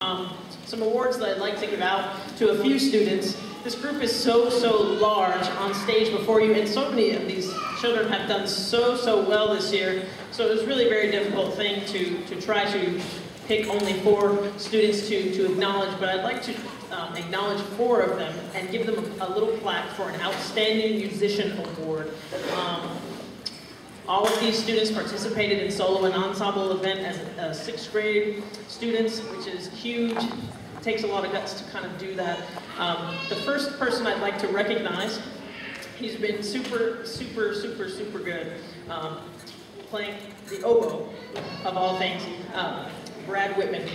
Some awards that I'd like to give out to a few students. This group is so large on stage before you, and so many of these children have done so well this year. So it was really a very difficult thing to try to pick only 4 students to acknowledge, but I'd like to acknowledge 4 of them and give them a little plaque for an Outstanding Musician Award. All of these students participated in solo and ensemble event as 6th grade students, which is huge. It takes a lot of guts to kind of do that. The first person I'd like to recognize, he's been super good, playing the oboe, of all things, Brad Whitman.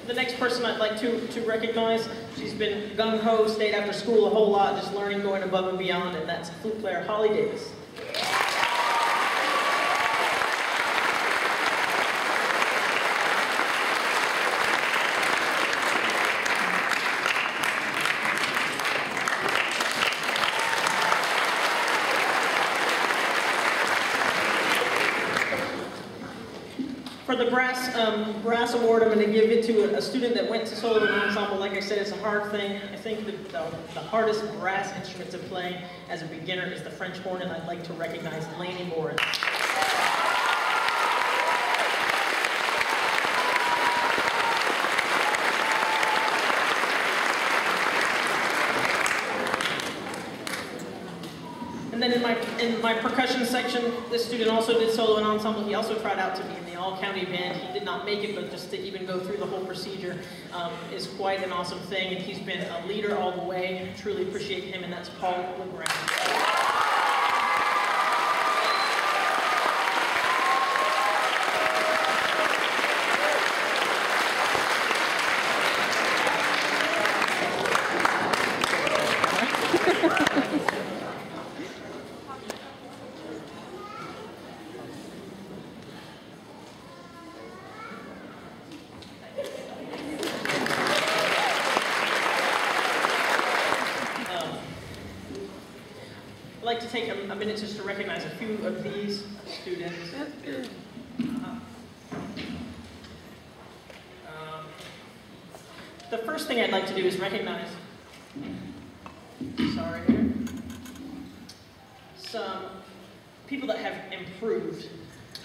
The next person I'd like to recognize, she's been gung-ho, stayed after school a whole lot, just learning, going above and beyond, and that's flute player Holly Davis. For the brass award, I'm going to give it to a student that went to solo and ensemble. Like I said, it's a hard thing. I think the hardest brass instrument to play as a beginner is the French horn, and I'd like to recognize Lainey Morris. And then in my percussion section, this student also did solo and ensemble. He also tried out to be in the all-county band. He did not make it, but just to even go through the whole procedure is quite an awesome thing. And he's been a leader all the way. I truly appreciate him, and that's Paul LeGrand. I'd like to take a minute just to recognize a few of these students. The first thing I'd like to do is recognize, some people that have improved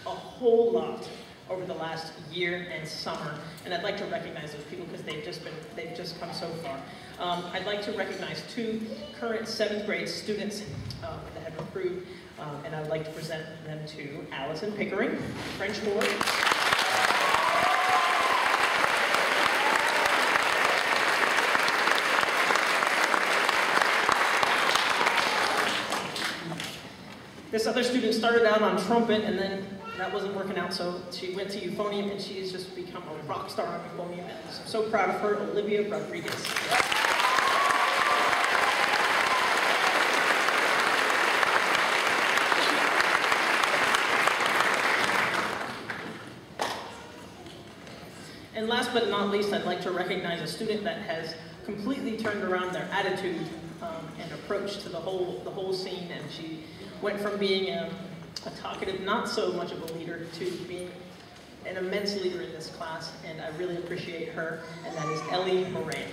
a whole lot over the last year and summer, and I'd like to recognize those people because they've just come so far. I'd like to recognize 2 current 7th grade students that have improved, and I'd like to present them to Allison Pickering, French horn. This other student started out on trumpet, and then that wasn't working out, so she went to euphonium, and she's just become a rock star on euphonium. And I'm so proud of her, Olivia Rodriguez. And last but not least, I'd like to recognize a student that has completely turned around their attitude and approach to the whole scene, and she went from being a talkative, not so much of a leader, to being an immense leader in this class, and I really appreciate her, and that is Ellie Moran.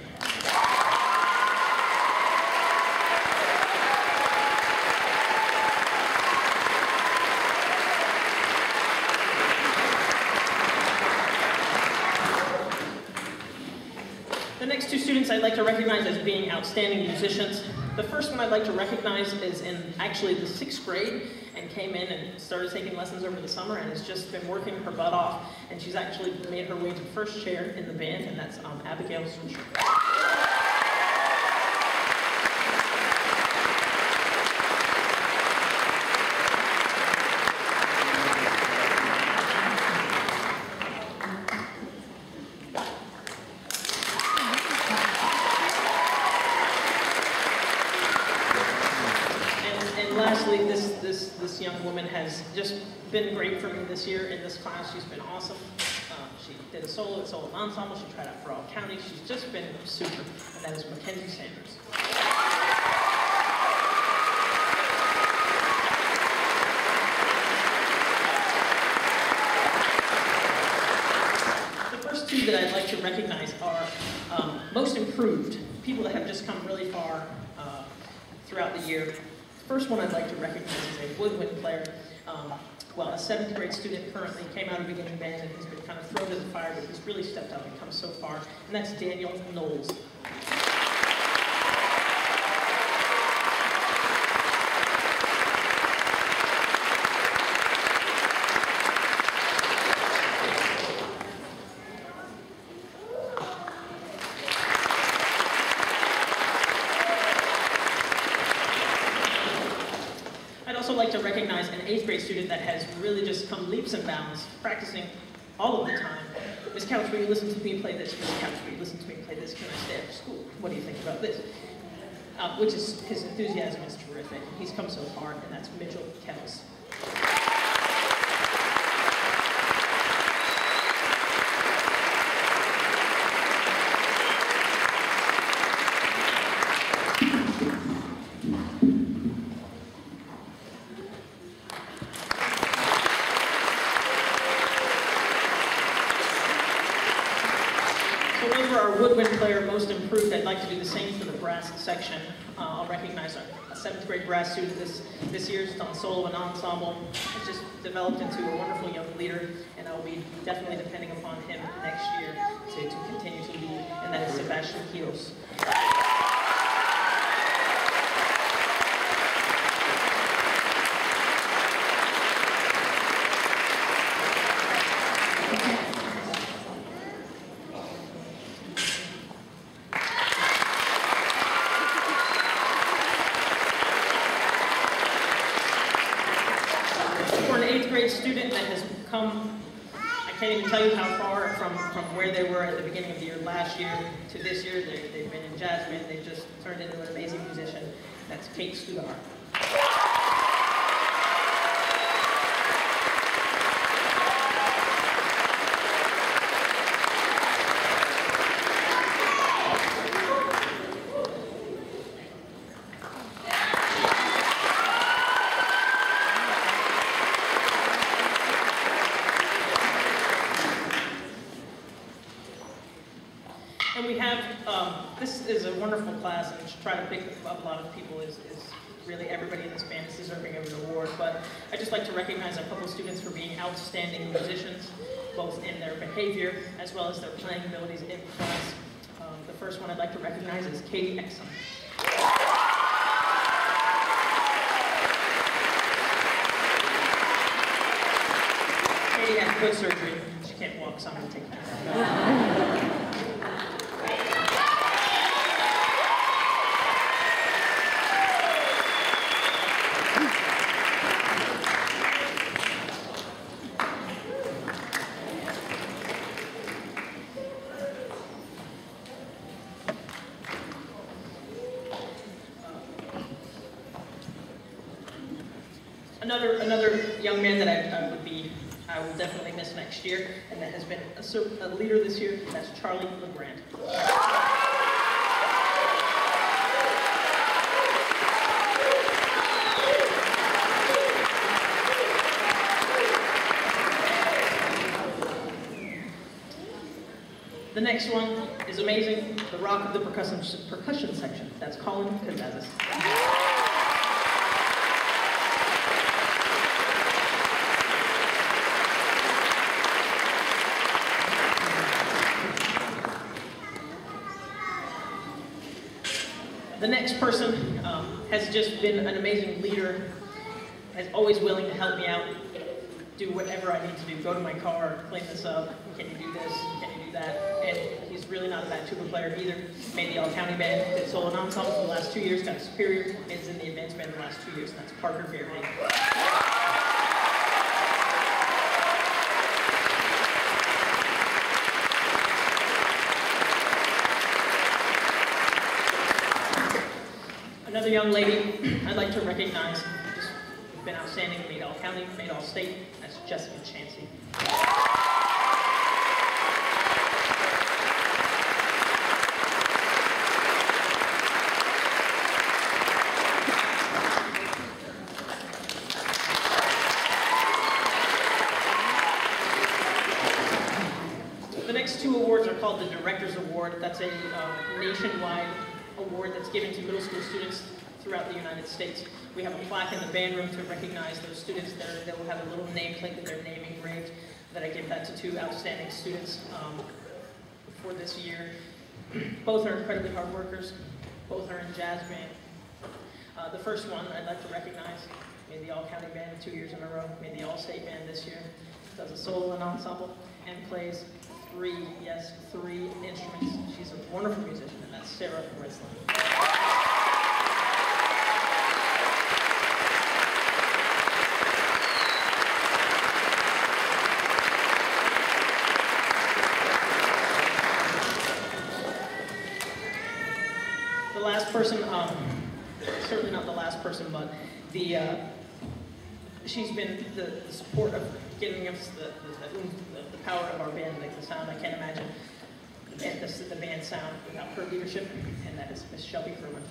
The next 2 students I'd like to recognize as being outstanding musicians. The first one I'd like to recognize is in actually the 6th grade, and came in and started taking lessons over the summer, and has just been working her butt off, and she's actually made her way to 1st chair in the band, and that's Abigail Swisher. lastly, this young woman has just been great for me this year in this class. She's been awesome. She did a solo at Solo Ensemble. She tried out for all county. She's just been super, and that is Mackenzie Sanders. The first two that I'd like to recognize are most improved, people that have just come really far throughout the year. The first one I'd like to recognize is a woodwind player. Well, a 7th grade student currently came out of beginning band and he's been kind of thrown to the fire, but he's really stepped up and come so far, and that's Daniel Knowles. I'd also like to recognize an 8th grade student that has really just come leaps and bounds, practicing all of the time. Miss Couch, will you listen to me play this? Miss Couch, will you listen to me play this? Can I stay after school? What do you think about this? Which is, his enthusiasm is terrific. He's come so far, and that's Mitchell Kells. So those were our woodwind player most improved. I'd like to do the same for the brass section. I'll recognize a 7th grade brass student this year. It's on solo and ensemble. He's just developed into a wonderful young leader, and I'll be definitely depending upon him next year to continue to lead, and that is Sebastian Kios. For an 8th grade student that has come, I can't even tell you how far from where they were at the beginning of the year last year to this year. They've been in jazz band. They've just turned into an amazing musician. That's Kate Studar. And we have, this is a wonderful class, and to try to pick up a lot of people is really everybody in this band is deserving of an award. But I'd just like to recognize a couple students for being outstanding musicians, both in their behavior as well as their playing abilities in class. The first one I'd like to recognize is Katie Exum. Katie had foot surgery. She can't walk, so I'm going to take care of her. Another young man that I will definitely miss next year, and that has been a leader this year, that's Charlie LeGrand. The next one is amazing, the rock of the percussion section. That's Colin Kazazis. The next person has just been an amazing leader, is always willing to help me out, do whatever I need to do, go to my car, clean this up, can you do this, can you do that, and he's really not a bad tuba player either. Made the all-county band, did solo and ensemble for the last 2 years, got a superior, is in the advanced band the last 2 years, and that's Parker Garrity. Another young lady I'd like to recognize, just been outstanding, made all county, made all state. That's Jessica Chansey. The next two awards are called the Director's Award. That's a nationwide award that's given to middle school students throughout the United States. We have a plaque in the band room to recognize those students. They will have a little nameplate with their name engraved that I give that to two outstanding students for this year. Both are incredibly hard workers. Both are in jazz band. The first one I'd like to recognize, made the All-County Band 2 years in a row, made the All-State Band this year, does a solo and ensemble, and plays three instruments. She's a wonderful musician, and that's Sarah Rislin. The last person, certainly not the last person, but she's been the support of giving us the power of our band, like the sound. I can't imagine the band sound without her leadership, and that is Miss Shelby Fruman.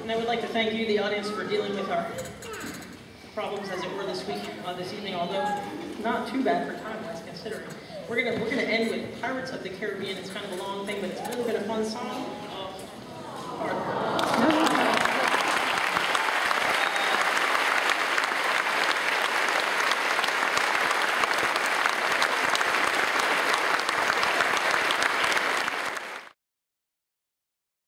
And I would like to thank you, the audience, for dealing with our problems, as it were, this evening, although not too bad for time-wise, considering. We're gonna end with Pirates of the Caribbean. It's kind of a long thing, but it's really been a fun song.